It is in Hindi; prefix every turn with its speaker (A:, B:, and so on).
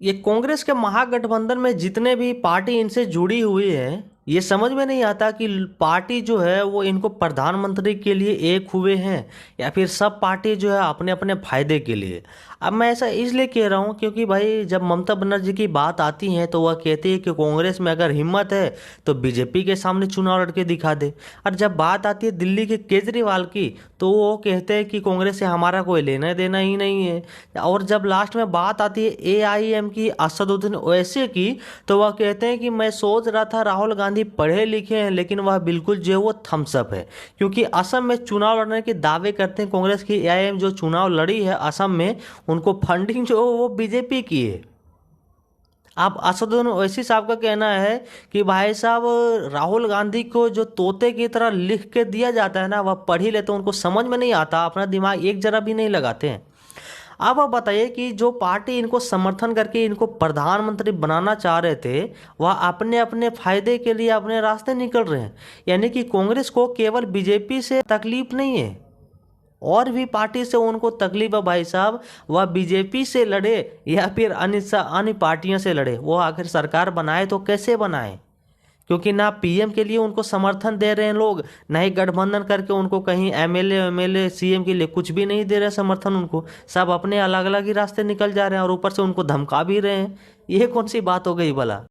A: ये कांग्रेस के महागठबंधन में जितने भी पार्टी इनसे जुड़ी हुई है, ये समझ में नहीं आता कि पार्टी जो है वो इनको प्रधानमंत्री के लिए एक हुए हैं या फिर सब पार्टी जो है अपने अपने फायदे के लिए। अब मैं ऐसा इसलिए कह रहा हूँ क्योंकि भाई जब ममता बनर्जी की बात आती है तो वह कहती है कि कांग्रेस में अगर हिम्मत है तो बीजेपी के सामने चुनाव लड़के दिखा दे। और जब बात आती है दिल्ली के केजरीवाल की तो वो कहते हैं कि कांग्रेस से हमारा कोई लेना देना ही नहीं है। और जब लास्ट में बात आती है एआईएम की, असदुद्दीन ओवैसी की, तो वह कहते हैं कि मैं सोच रहा था राहुल गांधी पढ़े लिखे हैं लेकिन वह बिल्कुल जो है वो थम्स अप है। क्योंकि असम में चुनाव लड़ने के दावे करते हैं कांग्रेस की एआईएम जो चुनाव लड़ी है असम में, उनको फंडिंग जो है वो बीजेपी की है। अब असदुद्दीन ओवैसी साहब का कहना है कि भाई साहब राहुल गांधी को जो तोते की तरह लिख के दिया जाता है ना वह पढ़ ही लेते हैं, उनको समझ में नहीं आता, अपना दिमाग एक जरा भी नहीं लगाते हैं। अब आप बताइए कि जो पार्टी इनको समर्थन करके इनको प्रधानमंत्री बनाना चाह रहे थे वह अपने अपने फायदे के लिए अपने रास्ते निकल रहे हैं। यानी कि कांग्रेस को केवल बीजेपी से तकलीफ नहीं है, और भी पार्टी से उनको तकलीफ है भाई साहब। वह बीजेपी से लड़े या फिर अन्य पार्टियों से लड़े, वो आखिर सरकार बनाए तो कैसे बनाए। क्योंकि ना पीएम के लिए उनको समर्थन दे रहे हैं लोग, ना ही गठबंधन करके उनको कहीं एमएलए सीएम के लिए कुछ भी नहीं दे रहे समर्थन उनको। सब अपने अलग अलग ही रास्ते निकल जा रहे हैं और ऊपर से उनको धमका भी रहे हैं। ये कौन सी बात हो गई भला।